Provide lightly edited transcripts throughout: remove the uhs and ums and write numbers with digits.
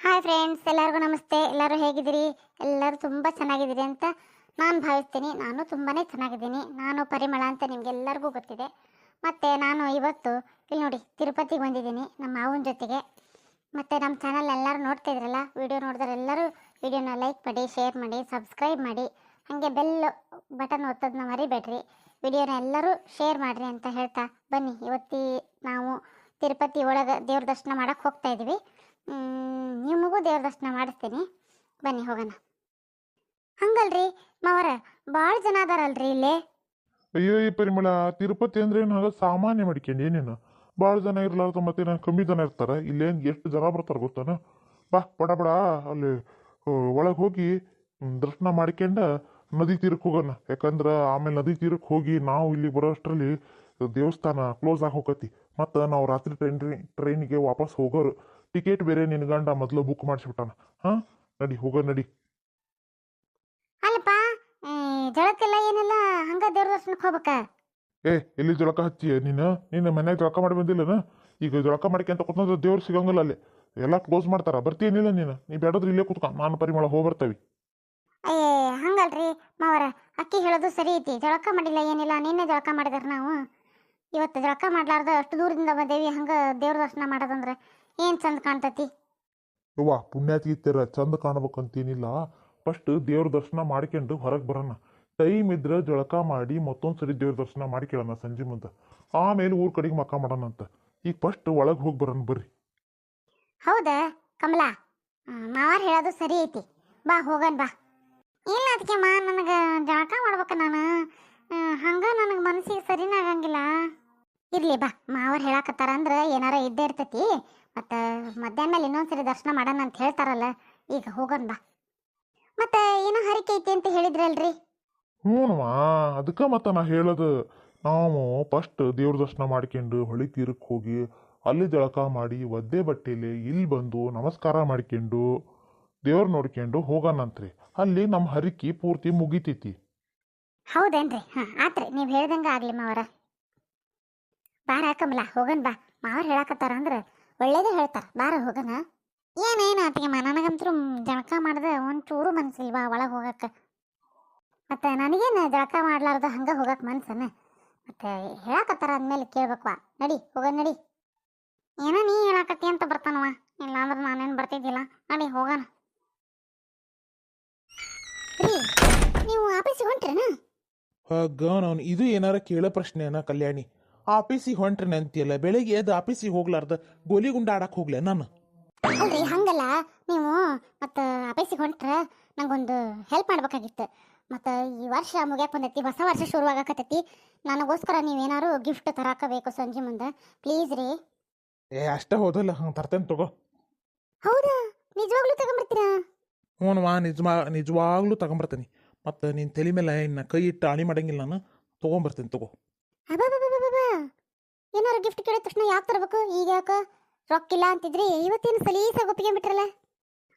Hi friends, ಎಲ್ಲರಿಗೂ ನಮಸ್ತೆ. ಎಲ್ಲರೂ ಹೇಗಿದ್ದೀರಿ? ಎಲ್ಲರೂ ತುಂಬ ಚೆನ್ನಾಗಿದ್ದೀರಿ ಅಂತ ನಾನು ಭಾವಿಸ್ತೀನಿ. ನಾನು ತುಂಬಾ ಚೆನ್ನಾಗಿದ್ದೀನಿ. ನಾನು ಪರಿಮಳ ಅಂತ ನಿಮಗೆಲ್ಲರಿಗೂ ಗೊತ್ತಿದೆ. ಮತ್ತು ನಾನು ಇವತ್ತು ಇಲ್ಲಿ ನೋಡಿ ತಿರುಪತಿಗೆ ಬಂದಿದ್ದೀನಿ ನಮ್ಮ ಮಾವನ ಜೊತೆಗೆ. ಮತ್ತು ನಮ್ಮ ಚಾನಲ್ ಎಲ್ಲರೂ ನೋಡ್ತಾ ಇದ್ರಲ್ಲ, ವಿಡಿಯೋ ನೋಡಿದ್ರೆ ಎಲ್ಲರೂ ವಿಡಿಯೋನ ಲೈಕ್ ಮಾಡಿ, ಶೇರ್ ಮಾಡಿ, ಸಬ್ಸ್ಕ್ರೈಬ್ ಮಾಡಿ, ಹಾಗೆ ಬೆಲ್ ಬಟನ್ ಒತ್ತೋದನ್ನ ಮರಿಬೇಡ್ರಿ. ವಿಡಿಯೋನ ಎಲ್ಲರೂ ಶೇರ್ ಮಾಡಿರಿ ಅಂತ ಹೇಳ್ತಾ ಬನ್ನಿ. ನಾವು ತಿರುಪತಿ ಒಳಗೆ ದೇವ್ರ ದರ್ಶನ ಮಾಡೋಕ್ಕೆ ಹೋಗ್ತಾ ಇದ್ದೀವಿ. ನಿಮಗೂ ದೇವ್ರ ದರ್ಶನ ಮಾಡಿಸ್ತೀನಿ, ಬನ್ನಿ ಹೋಗೋಣ. ಹಂಗಲ್ರಿ ಮಾವರ, ಭಾಳ ಜನ ಅದಾರಲ್ರಿ ಇಲ್ಲೇ. ಅಯ್ಯೋ ಈ ಪರಿಮಳ, ತಿರುಪತಿ ಅಂದ್ರೆ ಏನು ಸಾಮಾನ್ಯ ಮಾಡ್ಕೊಂಡು ಏನೇನು ಭಾಳ ಜನ ಇರ್ಲಾರ್ದ ಮತ್ತೆ ಕಮ್ಮಿ ಜನ ಇರ್ತಾರೆ. ಇಲ್ಲೇನು ಎಷ್ಟು ಜನ ಬರ್ತಾರೆ ಗೊತ್ತಾನ? ಬಾ ಬಡ ಬಡ ಅಲ್ಲಿ ಒಳಗೆ ಹೋಗಿ ದರ್ಶನ ಮಾಡ್ಕೊಂಡು ನದಿ ತೀರಕ್ಕೆ ಹೋಗೋಣ. ಯಾಕಂದ್ರೆ ಆಮೇಲೆ ನದಿ ತೀರಕ್ಕೆ ಹೋಗಿ ನಾವು ಇಲ್ಲಿ ಬರೋ ಅಷ್ಟರಲ್ಲಿ ದೇವಸ್ಥಾನ ಕ್ಲೋಸ್ ಆಗಿ ಹೋಗತಿ. ಮತ್ತು ನಾವು ರಾತ್ರಿ ಟ್ರೈನಿಗೆ ವಾಪಸ್ ಹೋಗೋರು. ಟಿಕೆಟ್ ಬೇರೆ ನಿನ್ನ ಗಂಡ ಮೊದಲು ಬುಕ್ ಮಾಡಿಸ್ಬಿಟ್ಟಾನ. ಹಾಂ ನಡಿ ಹೋಗೋ ನಡಿ. ಅಲ್ಲಪ್ಪ, ಜಳಕ್ಕೆಲ್ಲ ಏನೆಲ್ಲ ಹಂಗ ದೇವ್ರ ದರ್ಶನಕ್ಕೆ ಹೋಗ್ಬೇಕಾ? ಎಲ್ಲಿ ಜಳಕ ಹಚ್ಚಿ ನಿನ್ನ ಮನ್ಯಾಗ ಜಳಕ ಮಾಡಿ ಬಂದಿಲ್ಲನ? ಈಗ ಜಳಕ ಮಾಡ್ಕೊಂತ ಕೂತ್ಕೊಂಡ್ರೆ ದೇವ್ರು ಸಿಗಂಗಿಲ್ಲ ಅಲ್ಲಿ, ಎಲ್ಲ ಕ್ಲೋಸ್ ಮಾಡ್ತಾರ. ಬರ್ತೀನಿಲ್ಲ ನೀ ಬೇಡದ್ರೆ ಇಲ್ಲೇ ಕೂತ್ಕೊ, ನಾನು ಪರಿಮಳ ಹೋಗ್ಬರ್ತೇವೆ. ಹಂಗಲ್ರಿ ಮಾವರ, ಅಕ್ಕಿ ಹೇಳೋದು ಸರಿ ಐತಿ. ಜಳಕ ಮಾಡಿಲ್ಲ ಏನಿಲ್ಲ, ನಿನ್ನೆ ಜಳಕ ಮಾಡಿದಾರ ನಾವು. ಇವತ್ತು ಜಳಕ ಮಾಡ್ಲಾರ್ದ ಅಷ್ಟು ದೂರದಿಂದ ಬಂದೇವಿ. ಹಂಗ ದೇವ್ರ ದರ್ಶನ ಮಾಡೋದಂದ್ರೆ ಏನು ಚಂದ ಕಾಣ್ತತಿ. ಯವ್ವ ಪುಣ್ಯಾತ್ಗಿತ್ತರ ಚಂದ ಕಾಣ್ಬೇಕಂತೇನಿಲ್ಲ. ಫಸ್ಟ್ ದೇವ್ರ ದರ್ಶನ ಮಾಡ್ಕೊಂಡು ಹೊರಗೆ ಬರೋಣ. ಟೈಮ್ ಇದ್ರೆ ಜಳಕ ಮಾಡಿ ಮತ್ತೊಂದ್ಸರಿ ದೇವ್ರ ದರ್ಶನ ಮಾಡ್ಕೊಳ್ಳೋಣ ಸಂಜೆ ಮುಂದೆ. ಆಮೇಲೆ ಊರ್ ಕಡೆಗೆ ಮಕ್ಕ ಮಾಡೋಣ ಅಂತ. ಈಗ ಫಸ್ಟ್ ಒಳಗೆ ಹೋಗಿ ಬರೋಣ ಬರ್ರಿ. ಹೌದಾ ಕಮಲಾ, ಮಾವಾರ ಹೇಳೋದು ಸರಿ ಐತಿ. ಬಾ ಹೋಗನ್ ಬಾ. ಇಲ್ಲ ಅದಕ್ಕೆ ನನಗೆ ಜಳಕ ಮಾಡ್ಬೇಕ ನಾನು. ಹಂಗ ನನಗೆ ಮನಸ್ಸಿಗೆ ಸರಿನ ಆಗಂಗಿಲ್ಲ. ಇರ್ಲಿ ಬಾ, ಮಾವರ್ ಹೇಳಕತ್ತಾರ ಅಂದ್ರೆ ಏನಾರ ಇದ್ದೇ ಇರ್ತೈತಿ. ಮತ್ತು ಮಧ್ಯಾಹ್ನ ಮೇಲೆ ಇನ್ನೊಂದ್ಸರಿ ದರ್ಶನ ಮಾಡೋಣ ಅಂತ ಹೇಳ್ತಾರಲ್ಲ, ಈಗ ಹೋಗೋಣ ಬಾ. ಮತ್ತು ಏನೋ ಹರಿಕೆ ಐತಿ ಅಂತ ಹೇಳಿದ್ರಲ್ರಿ? ಹ್ಞೂನವಾ, ಅದಕ್ಕೆ ಮತ್ತೆ ನಾ ಹೇಳೋದು, ನಾವು ಫಸ್ಟ್ ದೇವ್ರ ದರ್ಶನ ಮಾಡ್ಕೊಂಡು ಹೊಳಿ ತೀರಕ್ಕೆ ಹೋಗಿ ಅಲ್ಲಿ ಜಳಕ ಮಾಡಿ ಒದ್ದೆ ಬಟ್ಟೆಲಿ ಇಲ್ಲಿ ಬಂದು ನಮಸ್ಕಾರ ಮಾಡ್ಕೊಂಡು ದೇವ್ರ ನೋಡ್ಕೊಂಡು ಹೋಗೋಣಂತ್ರಿ. ಅಲ್ಲಿ ನಮ್ಮ ಹರಿಕೆ ಪೂರ್ತಿ ಮುಗಿತೈತಿ. ಹೌದೇನ್ರಿ? ಹಾಂ ಆತ್ರಿ, ನೀವು ಹೇಳ್ದಂಗೆ ಆಗಲಿ ಮಾವರ. ಬಾರ ಕಮಲ ಹೋಗನ್ ಬಾ. ಮಾವರ್ ಹೇಳಕತ್ತಾರ ಅಂದ್ರೆ ಒಳ್ಳೇದೇ ಹೇಳ್ತಾರ. ಬಾರ ಹೋಗನ. ಏನೇನು ಅತ್ತಿಗೆಮ್ಮ, ನನಗಂತೂ ಜಳಕ ಮಾಡ್ದೆ ಒಂಚೂರು ಮನ್ಸಿಲ್ವಾ ಒಳಗೆ ಹೋಗಕ್ಕೆ. ಮತ್ತು ನನಗೇನು ಜಳಕ ಮಾಡ್ಲಾರ್ದ ಹಂಗೆ ಹೋಗಕ್ಕೆ ಮನ್ಸನ. ಮತ್ತು ಹೇಳಕತ್ತಾರ ಅಂದಮೇಲೆ ಕೇಳ್ಬೇಕವಾ. ನಡಿ ಹೋಗೋಣ ನಡಿ. ಏನೋ ನೀ ಹೇಳಕತ್ತಿ ಅಂತ ಬರ್ತಾನವ, ಇಲ್ಲಾಂದ್ರೆ ನಾನೇನು ಬರ್ತಿದ್ದಿಲ್ಲ. ನಡಿ ಹೋಗೋಣ. ರೀ, ನೀವು ಆಫೀಸಿಗೆ ಹೊಂಟ್ರೇನ? ನಾನು ಇದು ಏನಾರ ಕೇಳೋ ಪ್ರಶ್ನೆನ ಕಲ್ಯಾಣಿ? ಆಫೀಸಿಗೆ ಹೊಂಟ್ರಿ ಅಂತೀಯಲ್ಲ, ಬೆಳಿಗ್ಗೆ ಎದ್ದು ಆಫೀಸಿಗೆ ಹೋಗ್ಲಾರ್ದ ಗೋಲಿ ಗುಂಡ ಆಡಕ್ಕೆ ಹೋಗ್ಲೆ ನಾನು? ಅಲ್ರಿ ಹಂಗಲ್ಲ, ನೀವು ಮತ್ತು ಆಫೀಸಿಗೆ ಹೊಂಟ್ರೆ ನಂಗೊಂದು ಹೆಲ್ಪ್ ಮಾಡ್ಬೇಕಾಗಿತ್ತು. ಮತ್ತು ಈ ವರ್ಷ ಮುಗ್ಯಾಕೆ ಬಂದೈತಿ, ಹೊಸ ವರ್ಷ ಶುರುವಾಗಕತ್ತೈತಿ. ನನಗೋಸ್ಕರ ನೀವೇನಾರು ಗಿಫ್ಟ್ ತರಾಕಬೇಕು ಸಂಜೆ ಮುಂದೆ, ಪ್ಲೀಸ್ ರೀ. ಅಷ್ಟೇ ಹೋದಲ್ಲ, ತರ್ತೇನೆ ತಗೋ. ಹೌದಾ? ನಿಜವಾಗ್ಲೂ ತಗೊಂಬರ್ತೀರಾ? ಹ್ಞೂನವಾ, ನಿಜವಾಗ್ಲೂ ತಗೊಂಬರ್ತೇನೆ. ಮತ್ತು ನಿನ್ನ ತಲೆ ಮೇಲೆ ಇನ್ನು ಕೈ ಇಟ್ಟು ಆಣಿ ಮಾಡಂಗಿಲ್ಲ, ನಾನು ತೊಗೊಂಬರ್ತೇನೆ ತಗೋ. ಅಬ್ಬಾ, ಏನಾರು ಗಿಫ್ಟ್ ಕೇಳಿದ ತಕ್ಷಣ ಯಾಕೆ ತರಬೇಕು? ಈಗ ಯಾಕೆ ರೊಕ್ಕಿಲ್ಲ ಅಂತಿದ್ರಿ, ಇವತ್ತೇನು ಸಲೀಸಾಗಿ ಒಪ್ಪಿಗೆಬಿಟ್ರಲ್ಲ.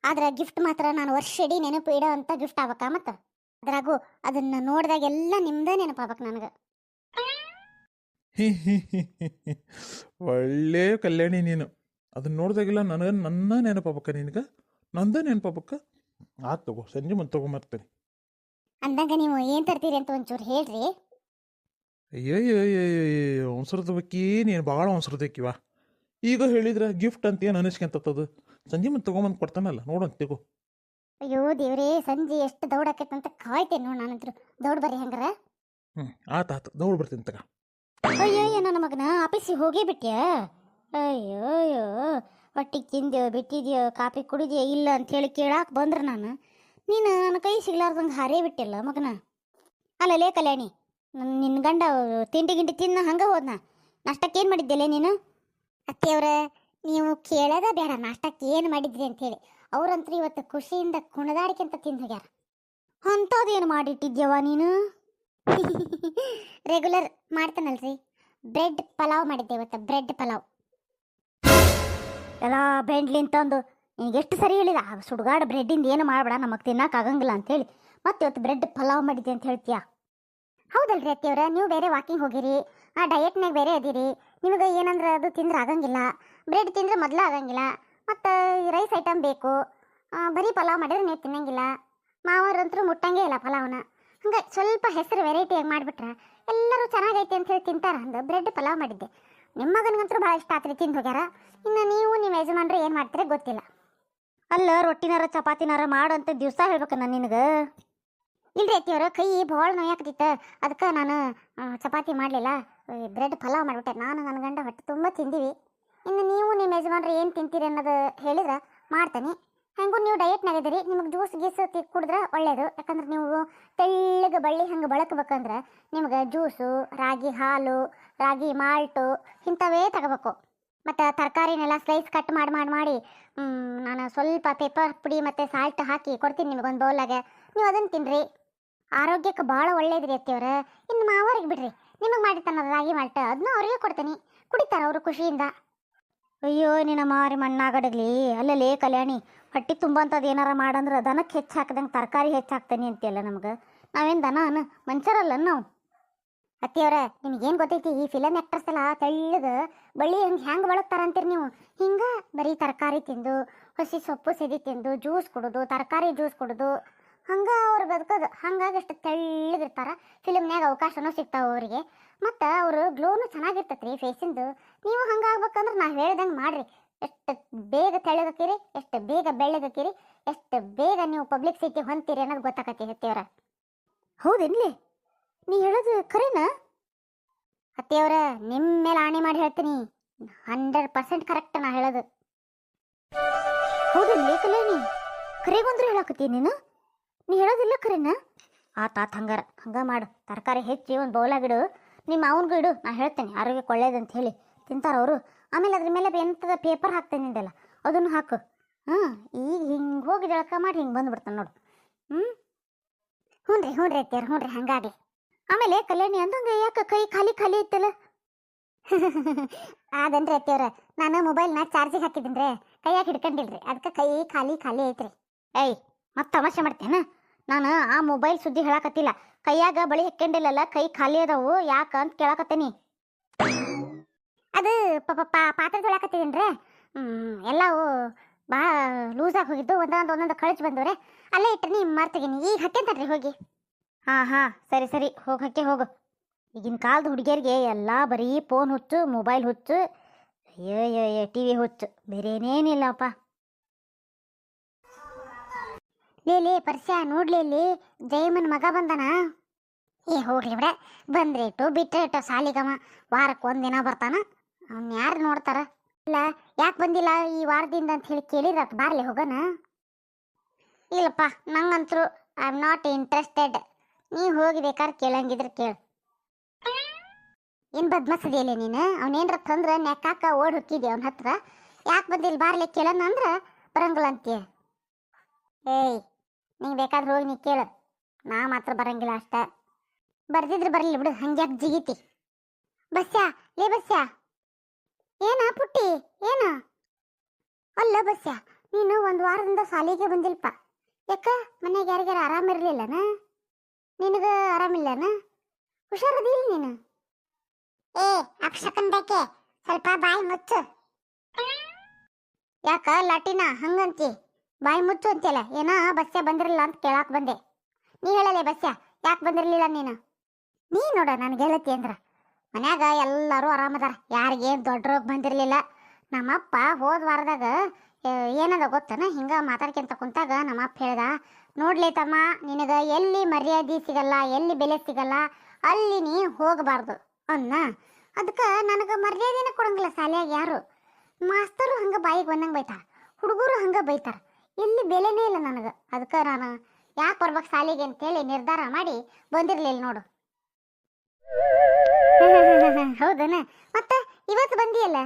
ಆದ್ರೆ ಗಿಫ್ಟ್ ಮಾತ್ರ ನಾನು ವರ್ಷ ಇಡೀ ನೆನಪು ಇಡೋ ಅಂತ ಗಿಫ್ಟ್ ಆಗ್ಬೇಕಾ? ಮತ್ತು ಅದ್ರಾಗೂ ಅದನ್ನು ನೋಡಿದಾಗೆಲ್ಲ ನಿಮ್ದೇ ನೆನಪಾಗ್ಬೇಕು ನನಗೆ. ಒಳ್ಳೆ ಕಲ್ಯಾಣಿ ನೀನು. ಅದನ್ನ ನೋಡಿದಾಗೆಲ್ಲ ನನ್ನ ನೆನಪಾಗ್ಬೇಕ ನಿನಗೆ? ನಂದೇ ನೆನಪಾಗ್ಬೇಕ? ಆಯ್ತು ತಗೋ, ಸಂಜೆ ಮುಂದೆ ತೊಗೊಂಬರ್ತೇನೆ. ಅಂದಂಗ ನೀವು ಏನು ತರ್ತೀರಿ ಅಂತ ಒಂಚೂರು ಹೇಳ್ರಿ. ಅಯ್ಯಯ್ಯಯ್ಯಯ್ಯ, ಅವಸರದ ಬೇಕಿ ನೀನು, ಭಾಳ ಅವಸರದಕ್ಕಿವ. ಈಗ ಹೇಳಿದ್ರೆ ಗಿಫ್ಟ್ ಅಂತ ಏನು ಅನಿಸ್ಕೊಂತದ್ದು? ಸಂಜೆ ಮುಂದೆ ತೊಗೊಂಬಂದು ಕೊಡ್ತಾನಲ್ಲ, ನೋಡಂತ ತಗೋ. ಅಯ್ಯೋ ದೇವ್ರೇ, ಸಂಜೆ ಎಷ್ಟು ದೌಡಾಕೈತೆ ಅಂತ ಕಾಯ್ತೇನೆ ನೋಡಿ. ನಾನಂತರೂ ದೌಡ್ ಬರ್ರಿ ಹಂಗಾರ. ಆತು ದೌಡ್ ಬರ್ತೀನಿ ತಗ. ಅಯ್ಯೋ ನನ್ನ ಮಗನ ಆಫೀಸಿಗೆ ಹೋಗೇ ಬಿಟ್ಟ್ಯಾ? ಅಯ್ಯೋ ಹೊಟ್ಟಿಗೆ ತಿಂದ್ಯೋ ಬಿಟ್ಟಿದ್ಯೋ, ಕಾಫಿ ಕುಡಿದ್ಯೋ ಇಲ್ಲ ಅಂಥೇಳಿ ಕೇಳಾಕೆ ಬಂದ್ರೆ ನೀನು ನನ್ನ ಕೈ ಸಿಗ್ಲಾರ್ದಂಗೆ ಹಾರೇ ಬಿಟ್ಟಿಲ್ಲ ಮಗನ. ಅಲ್ಲಲೇ ಕಲ್ಯಾಣಿ, ನಿನ್ನ ಗಂಡ ತಿಂಡಿ ಗಿಂಡಿ ತಿನ್ನ ಹಂಗೆ ಹೋದ್ನ. ನಾಷ್ಟಕ್ಕೆ ಏನು ಮಾಡಿದ್ದೆಲೆ ನೀನು? ಅತ್ತೆಯವ್ರ, ನೀವು ಕೇಳೋದ ಬೇಡ ನಾಷ್ಟಕ್ಕೆ ಏನು ಮಾಡಿದ್ರಿ ಅಂಥೇಳಿ. ಅವ್ರಂತೂ ಇವತ್ತು ಖುಷಿಯಿಂದ ಕುಣದಾಡಿಕೆಂತ ತಿಂದು ಹೋಗ್ಯಾರ. ಅಂಥದ್ದೇನು ಮಾಡಿಟ್ಟಿದ್ಯವ ನೀನು? ರೆಗ್ಯುಲರ್ ಮಾಡ್ತಾನಲ್ರಿ, ಬ್ರೆಡ್ ಪಲಾವ್ ಮಾಡಿದ್ದೆ ಇವತ್ತು. ಬ್ರೆಡ್ ಪಲಾವ್ ಎಲ್ಲ ಬೆಂಡ್ಲಿನ್ ತಂದು ನಿನಗೆ ಎಷ್ಟು ಸರಿ ಹೇಳಿದ, ಸುಡುಗಾಡು ಬ್ರೆಡ್ಡಿಂದ ಏನು ಮಾಡಬೇಡ, ನಮಗೆ ತಿನ್ನಕ್ಕೆ ಆಗಂಗಿಲ್ಲ ಅಂಥೇಳಿ ಮತ್ತೆ ಇವತ್ತು ಬ್ರೆಡ್ ಪಲಾವ್ ಮಾಡಿದ್ದೆ ಅಂತ ಹೇಳ್ತೀಯಾ? ಹೌದಲ್ರಿ ಅತ್ತೆಯವ್ರ, ನೀವು ಬೇರೆ ವಾಕಿಂಗ್ ಹೋಗಿರಿ, ಡಯಟ್ನಾಗ ಬೇರೆ ಅದೀರಿ. ನಿಮಗೆ ಏನಂದ್ರೆ ಅದು ತಿಂದ್ರೆ ಆಗಂಗಿಲ್ಲ, ಬ್ರೆಡ್ ತಿಂದರೆ ಮೊದಲು ಆಗಂಗಿಲ್ಲ. ಮತ್ತು ರೈಸ್ ಐಟಮ್ ಬೇಕು. ಬರೀ ಪಲಾವ್ ಮಾಡಿದ್ರೆ ನೀವು ತಿನ್ನಂಗಿಲ್ಲ. ಮಾವರಂತರೂ ಮುಟ್ಟಂಗೇ ಇಲ್ಲ ಪಲಾವ್ನ. ಹಂಗೆ ಸ್ವಲ್ಪ ಹೆಸರು ವೆರೈಟಿಯಾಗಿ ಮಾಡಿಬಿಟ್ರೆ ಎಲ್ಲರೂ ಚೆನ್ನಾಗೈತೆ ಅಂತ ಹೇಳಿ ತಿಂತಾರೆ. ಅಂದು ಬ್ರೆಡ್ ಪಲಾವ್ ಮಾಡಿದ್ದೆ. ನಿಮ್ಮ ಮಗನಿಗಂತೂ ಭಾಳ ಇಷ್ಟ ಆತ್ರಿ, ತಿಂದು ಹೋಗ್ಯಾರ. ಇನ್ನು ನೀವು ನಿಮ್ಮ ಯಜಮಾನ್ರು ಏನು ಮಾಡ್ತೀರ ಗೊತ್ತಿಲ್ಲ. ಅಲ್ಲ, ರೊಟ್ಟಿನಾರ ಚಪಾತಿನಾರ ಮಾಡು ಅಂತ ದಿವಸ ಹೇಳ್ಬೇಕು ನಾನು ನಿನಗೆ. ಇಲ್ರಿ ಅತ್ತಿಯವ್ರ, ಕೈ ಭಾಳ ನೋಯಾಕತ್ತಿತ್ತು, ಅದಕ್ಕೆ ನಾನು ಚಪಾತಿ ಮಾಡಲಿಲ್ಲ, ಬ್ರೆಡ್ ಪಲಾವ್ ಮಾಡಿಬಿಟ್ಟೆ. ನಾನು ನನ್ನ ಗಂಡ ಹೊಟ್ಟೆ ತುಂಬ ತಿಂದೀವಿ. ಇನ್ನು ನೀವು ನಿಮ್ಮ ಯಜಮಾನ್ರು ಏನು ತಿಂತೀರಿ ಅನ್ನೋದು ಹೇಳಿದ್ರೆ ಮಾಡ್ತೀನಿ. ಹೆಂಗೂ ನೀವು ಡಯಟ್ನಾಗ ಇದೀರಿ, ನಿಮಗೆ ಜ್ಯೂಸ್ ಗೀಸ್ ಕುಡಿದ್ರೆ ಒಳ್ಳೇದು. ಯಾಕಂದ್ರೆ ನೀವು ತೆಳ್ಳಗೆ ಬಳ್ಳಿ ಹಂಗೆ ಬಳಕಬೇಕಂದ್ರೆ ನಿಮ್ಗೆ ಜ್ಯೂಸು, ರಾಗಿ ಹಾಲು, ರಾಗಿ ಮಾಲ್ಟು ಇಂಥವೇ ತಗೋಬೇಕು. ಮತ್ತು ತರಕಾರಿನೆಲ್ಲ ಸ್ಲೈಸ್ ಕಟ್ ಮಾಡಿ ನಾನು ಸ್ವಲ್ಪ ಪೆಪ್ಪರ್ ಪುಡಿ ಮತ್ತು ಸಾಲ್ಟ್ ಹಾಕಿ ಕೊಡ್ತೀನಿ ನಿಮಗೊಂದು ಬೌಲಾಗೆ. ನೀವು ಅದನ್ನು ತಿನ್ನಿರಿ, ಆರೋಗ್ಯಕ್ಕೆ ಭಾಳ ಒಳ್ಳೇದ್ರಿ ಅತ್ತಿಯವ್ರ. ಇನ್ನು ಮಾವರಿಗೆ ಬಿಡ್ರಿ, ನಿಮಗೆ ಮಾಡಿರ್ತಾನ ರಾಗಿ ಮಾಲ್ಟ, ಅದನ್ನ ಅವ್ರಿಗೆ ಕೊಡ್ತೀನಿ, ಕುಡಿತಾರೆ ಅವರು ಖುಷಿಯಿಂದ. ಅಯ್ಯೋ ನಿನ್ನ ಮಾರಿ ಮಣ್ಣಾಗಡಗ್ಲಿ. ಅಲ್ಲಲ್ಲೇ ಕಲ್ಯಾಣಿ, ಹೊಟ್ಟೆ ತುಂಬಂಥದ್ದು ಏನಾರ ಮಾಡಂದ್ರೆ ದನಕ್ಕೆ ಹೆಚ್ಚು ಹಾಕ್ದಂಗೆ ತರಕಾರಿ ಹೆಚ್ಚು ಹಾಕ್ತಾನೆ ಅಂತೀಯಲ್ಲ. ನಮ್ಗೆ ನಾವೇನು ದನ ಮನುಷ್ಯರಲ್ಲ ನಾವು. ಅತ್ತಿಯವ್ರ, ನಿಮಗೇನು ಗೊತ್ತೈತಿ, ಈ ಫಿಲಮ್ ಆ್ಯಕ್ಟರ್ಸ್ ಎಲ್ಲ ತೆಳ್ಳಗೆ ಬಳ್ಳಿ ಹೆಂಗೆ ಬಳಕ್ತಾರಂತೀರಿ ನೀವು. ಹಿಂಗೆ ಬರೀ ತರಕಾರಿ ತಿಂದು, ಹಸಿ ಸೊಪ್ಪು ಸೆದಿ ತಿಂದು, ಜ್ಯೂಸ್ ಕುಡೋದು, ತರಕಾರಿ ಜ್ಯೂಸ್ ಕುಡೋದು, ಹಂಗೆ ಅವ್ರು ಬದುಕೋದು. ಹಂಗಾಗಿ ಅಷ್ಟು ತೆಳ್ಳಗಿರ್ತಾರೆ. ಫಿಲಮ್ನ್ಯಾಗ ಅವಕಾಶನೂ ಸಿಗ್ತಾವೆ ಅವರಿಗೆ. ಮತ್ತು ಅವರು ಗ್ಲೋನು ಚೆನ್ನಾಗಿರ್ತೈತೆ ರೀ ಫೇಸಿಂದು. ನೀವು ಹಂಗೆ ಆಗ್ಬೇಕಂದ್ರೆ ನಾ ಹೇಳ್ದಂಗೆ ಮಾಡಿರಿ. ಎಷ್ಟು ಬೇಗ ತೆಳ್ಳಗಕ್ಕಿರಿ, ಎಷ್ಟು ಬೇಗ ಬೆಳ್ಳಗಕ್ಕಿರಿ, ಎಷ್ಟು ಬೇಗ ನೀವು ಪಬ್ಲಿಸಿಟಿ ಹೊಂತೀರಿ ಅನ್ನೋದು ಗೊತ್ತಾಕತಿ ಅತ್ತಿಯವ್ರ. ಹೌದೇನ್ಲಿ, ನೀ ಹೇಳೋದು ಖರೇನಾ? ಅತ್ತಿಯವ್ರ, ನಿಮ್ಮ ಮೇಲೆ ಆಣೆ ಮಾಡಿ ಹೇಳ್ತೀನಿ, 100% ಕರೆಕ್ಟ್ ನಾ ಹೇಳೋದು. ಹೌದೇನ್ಲಿ ಕಲ್ಯಾಣಿ, ಖರೇಗೊಂದ್ರೆ ಹೇಳಕತ್ತಿ ನೀನು? ನೀ ಹೇಳೋದಿಲ್ಲ ಖರೇನಾ? ಆತ ಹಂಗೆ ಮಾಡು. ತರಕಾರಿ ಹೆಚ್ಚಿ ಒಂದು ಬೌಲಾಗಿಡು, ನಿಮ್ಮ ಅವನಿಗೂ ಇಡು. ನಾ ಹೇಳ್ತೇನೆ ಆರೋಗ್ಯಕ್ಕೆ ಒಳ್ಳೇದಂತ ಹೇಳಿ ತಿಂತಾರೆ ಅವರು. ಆಮೇಲೆ ಅದ್ರ ಮೇಲೆ ಎಂಥದ ಪೇಪರ್ ಹಾಕ್ತೇನೆ ನಿಂದೆಲ್ಲ, ಅದನ್ನು ಹಾಕು. ಈಗ ಹಿಂಗೆ ಹೋಗಿ ಜಳಕ ಮಾಡಿ ಹಿಂಗೆ ಬಂದುಬಿಡ್ತಾನೆ ನೋಡು. ಹ್ಞೂ ರೀ ಅತ್ತಿಯವ್ರ, ಹ್ಞೂ ರೀ, ಹಂಗಾಗಲಿ. ಆಮೇಲೆ ಕಲ್ಯಾಣಿ ಅಂದಂಗೆ ಯಾಕೆ ಕೈ ಖಾಲಿ ಐತಲ್ಲ? ಅದೇನ್ರಿ ಅತ್ತಿಯವ್ರ, ನಾನು ಮೊಬೈಲ್ನ ಚಾರ್ಜಿಗೆ ಹಾಕಿದ್ದೀನಿ, ಕೈಯಾಗ ಹಿಡ್ಕೊಂಡಿಲ್ರಿ, ಅದಕ್ಕೆ ಕೈ ಖಾಲಿ ಐತ್ರಿ. ಏಯ್, ಮತ್ತೆ ತಮಾಷೆ ಮಾಡ್ತೇನ? ನಾನು ಆ ಮೊಬೈಲ್ ಸುದ್ದಿ ಹೇಳಕತ್ತಿಲ್ಲ. ಕೈಯಾಗ ಬಳಿ ಹಾಕ್ಕೊಂಡಿಲ್ಲಲ್ಲ, ಕೈ ಖಾಲಿ ಅದಾವು ಯಾಕ ಅಂತ ಕೇಳಕತ್ತೀನಿ. ಅದು ಪಾತ್ರೆ ತೊಳಕತ್ತಿದ್ದೀನಿ. ಎಲ್ಲವೂ ಭಾಳ ಲೂಸಾಗಿ ಹೋಗಿದ್ದು, ಒಂದೊಂದು ಕಳಚಿ ಬಂದವ್ರೆ, ಅಲ್ಲೇ ಇಟ್ಟರೆ ನೀವು ಮರ್ತಿದ್ದೀನಿ. ಈಗ ಹಾಕ್ಯಂತನ್ರಿ ಹೋಗಿ. ಹಾಂ ಸರಿ ಹೋಗಿ ಹಾಕಿ ಹೋಗು. ಈಗಿನ ಕಾಲದ ಹುಡುಗಿಯರಿಗೆ ಎಲ್ಲ ಬರೀ ಫೋನ್ ಹುಚ್ಚು, ಮೊಬೈಲ್ ಹುಚ್ಚು, ಅಯ್ಯೋ ಟಿ ವಿ ಹುಚ್ಚು, ಬೇರೆ ಏನೇನಿಲ್ಲಪ್ಪ. ಲೇ ಪರ್ಸ್ಯ, ನೋಡ್ಲಿ ಇಲ್ಲಿ ಜಯಮ್ಮನ ಮಗ ಬಂದನ. ಹೋಗ್ಲಿ ಬಿಡ, ಬಂದ್ರೇಟು ಬಿಟ್ರೇಟು ಸಾಲಿಗಮ. ವಾರಕ್ಕೆ ಒಂದಿನ ಬರ್ತಾನ, ಅವ್ನು ಯಾರು ನೋಡ್ತಾರ? ಇಲ್ಲ, ಯಾಕೆ ಬಂದಿಲ್ಲ ಈ ವಾರದಿಂದ ಅಂತ ಹೇಳಿ ಕೇಳಿರ, ಬಾರ್ಲಿ ಹೋಗೋಣ. ಇಲ್ಲಪ್ಪ, ನಂಗಂತರೂ ಐ ಆಮ್ ನಾಟ್ ಇಂಟ್ರೆಸ್ಟೆಡ್. ನೀವು ಹೋಗಿ ಬೇಕಾದ್ರೆ ಕೇಳಂಗಿದ್ರೆ ಕೇಳು. ಏನು ಬದ್ಮಸದಿಯಲ್ಲ ನೀನು? ಅವನೇನ್ರ ತಂದ್ರೆ ನೆಕ್ಕಾಕ ಓಡ್ ಹುಕ್ಕಿದ್ದೆ ಅವನ ಹತ್ರ. ಯಾಕೆ ಬಂದಿಲ್ಲ ಬಾರ್ಲಿ ಕೇಳೋಣ ಅಂದ್ರೆ ಬರಂಗಿಲ್ಲ ಅಂತೀಯ. ಏಯ್, ನಿಂಗೆ ಬೇಕಾದ್ರೆ ಹೋಗಿ ನೀ ಕೇಳು, ನಾ ಮಾತ್ರ ಬರಂಗಿಲ್ಲ ಅಷ್ಟ. ಬರ್ದಿದ್ರೆ ಬರಲಿ ಬಿಡು, ಹಂಗ್ಯಾಕೆ ಜಿಗಿತಿ. ಬಸ್ಯಾ, ಲೇ ಬಸ್ಯಾ. ಏನ ಪುಟ್ಟಿ, ಏನ? ಅಲ್ಲ ಬಸ್ಯಾ, ನೀನು ಒಂದು ವಾರದಿಂದ ಸಾಲಿಗೆ ಬಂದಿಲ್ಪ. ಯಾಕ ಮನೆಗೆ ಯಾರಿಗಾರ ಆರಾಮಿರ್ಲಿಲ್ಲನ? ನಿನಗ ಆರಾಮಿಲ್ಲನ? ಹುಷಾರದಿಲ್ಲ ನೀನು? ಅಕ್ಷಕಂದಕ್ಕೆ ಸ್ವಲ್ಪ ಬಾಯಿ ಮುಚ್ಚು. ಯಾಕ ಲಾಟಿನ ಹಂಗಂತಿ? ಬಾಯಿ ಮುಚ್ಚು ಅಂತಿಯಲ್ಲ. ಏನೋ ಬಸ್ಯ ಬಂದಿರಲಿಲ್ಲ ಅಂತ ಕೇಳಾಕ್ ಬಂದೆ. ನೀ ಹೇಳಲೇ ಬಸ್ಯ, ಯಾಕೆ ಬಂದಿರಲಿಲ್ಲ ನೀನು? ನೀ ನೋಡ ನನಗೆ ಹೇಳತ್ತಿ ಅಂದ್ರ ಮನ್ಯಾಗ ಎಲ್ಲರೂ ಆರಾಮದಾರ, ಯಾರಿಗೇನು ದೊಡ್ಡ ರೋಗ ಬಂದಿರಲಿಲ್ಲ. ನಮ್ಮಪ್ಪ ಹೋದ ವಾರದಾಗ ಏನದ ಗೊತ್ತನ, ಹಿಂಗೆ ಮಾತಾಡ್ಕೊಂತ ಕುಂತಾಗ ನಮ್ಮಪ್ಪ ಹೇಳ್ದ, ನೋಡ್ಲಿ ತಮ್ಮ, ನಿನಗೆ ಎಲ್ಲಿ ಮರ್ಯಾದೆ ಸಿಗಲ್ಲ, ಎಲ್ಲಿ ಬೆಲೆ ಸಿಗಲ್ಲ, ಅಲ್ಲಿ ನೀ ಹೋಗಬಾರ್ದು ಅನ್ನ. ಅದಕ್ಕೆ ನನಗೆ ಮರ್ಯಾದೆನ ಕೊಡಂಗಿಲ್ಲ ಶಾಲ್ಯಾಗ ಯಾರು. ಮಾಸ್ತರು ಹಂಗೆ ಬಾಯಿಗೆ ಬಂದಂಗೆ ಬೈತಾರ, ಹುಡುಗರು ಹಂಗೆ ಬೈತಾರ, ಎಲ್ಲಿ ಬೆಲೆನೇ ಇಲ್ಲ ನನಗೆ. ಅದಕ್ಕೆ ನಾನು ಯಾಕೆ ಬರ್ಬೇಕು ಶಾಲೆಗೆ ಅಂತೇಳಿ ನಿರ್ಧಾರ ಮಾಡಿ ಬಂದಿರಲಿಲ್ಲ ನೋಡು. ಹೌದನ? ಮತ್ತೆ ಇವತ್ತು ಬಂದಿಯಲ್ಲ?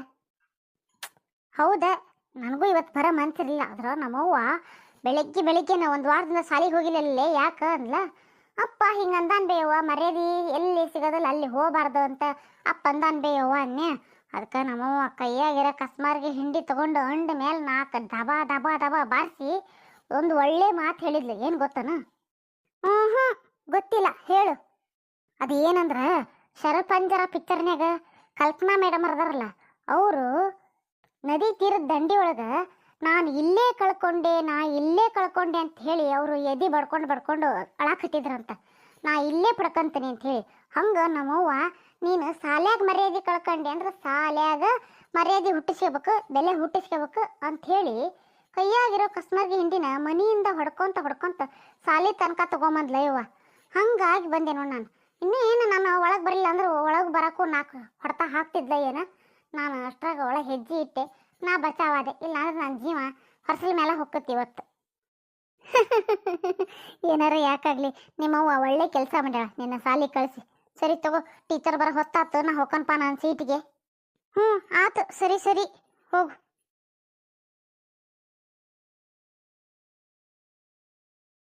ಹೌದಾ, ನನಗೂ ಇವತ್ತು ಬರೋ ಮನ್ಸಿರಲಿಲ್ಲ. ಆದ್ರೆ ನಮ್ಮವ್ವ ಬೆಳಿಗ್ಗೆ ನಾ ಒಂದು ವಾರದಿಂದ ಶಾಲೆಗೆ ಹೋಗಿಲ್ಲಲ್ಲೇ ಯಾಕ ಅಂದ್ಲ. ಅಪ್ಪ ಹಿಂಗೆ ಅಂದಾನ್ ಬೇಯವ್ವ, ಮರ್ಯಾದೆ ಎಲ್ಲಿ ಸಿಗೋದಿಲ್ಲ ಅಲ್ಲಿ ಹೋಗಬಾರ್ದು ಅಂತ ಅಪ್ಪ ಅಂದಾನ್ ಬೇಯವ್ವ ಅನ್ನೆ. ಅದಕ್ಕೆ ನಮ್ಮವ್ವ ಕೈಯಾಗಿರೋ ಕಸ್ಮಾರ್ಗೆ ಹಿಂಡಿ ತಗೊಂಡು ಅಂಡ ಮೇಲೆ 4 ದಬಾ ದಬಾ ದಬಾ ಬಾರಿಸಿ ಒಂದು ಒಳ್ಳೆ ಮಾತು ಹೇಳಿದ್ಲು. ಏನು ಗೊತ್ತನ? ಗೊತ್ತಿಲ್ಲ, ಹೇಳು. ಅದು ಏನಂದ್ರೆ, ಶರಪಂಜರ ಪಿಕ್ಚರ್ನ್ಯಾಗ ಕಲ್ಪನಾ ಮೇಡಮ್ ಅದಾರಲ್ಲ, ಅವರು ನದಿ ತೀರದ ದಂಡಿ ಒಳಗೆ ನಾನು ಇಲ್ಲೇ ಕಳ್ಕೊಂಡೆ ಅಂತ ಹೇಳಿ ಅವರು ಎದಿ ಬಡ್ಕೊಂಡು ಅಳಾಕತ್ತಿದ್ರಂತ. ನಾ ಇಲ್ಲೇ ಪಡ್ಕೊಂತೀನಿ ಅಂತ ಹೇಳಿ. ಹಂಗೆ ನಮ್ಮವ್ವ ನೀನು ಸಾಲ್ಯಾಗ ಮರ್ಯಾದೆ ಕಳ್ಕೊಂಡೆ ಅಂದ್ರೆ ಸಾಲ್ಯಾಗ ಮರ್ಯಾದೆ ಹುಟ್ಟಿಸ್ಕೋಬೇಕು, ಬೆಲೆ ಹುಟ್ಟಿಸ್ಕೋಬೇಕು ಅಂಥೇಳಿ ಕೈಯಾಗಿರೋ ಕಸ್ಮರ್ಗಿ ಹಿಂಡಿನ ಮನೆಯಿಂದ ಹೊಡ್ಕೊಂತ ಸಾಲಿ ತನಕ ತೊಗೊಂಬಂದ್ಲ ಯವ್ವ. ಹಂಗಾಗಿ ಬಂದೆ ನೋಡಿ ನಾನು. ಇನ್ನೂ ಏನು ನಾನು ಒಳಗೆ ಬರಲಿಲ್ಲ ಅಂದ್ರೆ ಒಳಗೆ ಬರೋಕ್ಕೂ 4 ಹೊಡ್ತಾ ಹಾಕ್ತಿದ್ಲ ಏನು. ನಾನು ಅಷ್ಟ್ರಾಗ ಒಳಗೆ ಹೆಜ್ಜೆ ಇಟ್ಟೆ, ನಾ ಬಚಾವಾದೆ. ಇಲ್ಲ ಅಂದ್ರೆ ನನ್ನ ಜೀವ ಹೊರಸಲ ಮೇಲೆ ಹೊಕ್ಕತಿ ಇವತ್ತು. ಏನಾರ ಯಾಕಾಗಲಿ ನಿಮ್ಮವ್ವ ಒಳ್ಳೆ ಕೆಲಸ ಮಾಡ್ಯಾಳ, ನಿನ್ನ ಸಾಲಿ ಕಳಿಸಿ. ಸರಿ ತಗೋ, ಟೀಚರ್ ಬರೋ ಹೊತ್ತಾತು, ನಾ ಹೊಕ್ಕನ್ಪ ನನ್ನ ಸೀಟಿಗೆ. ಆತು, ಸರಿ ಹೋಗು.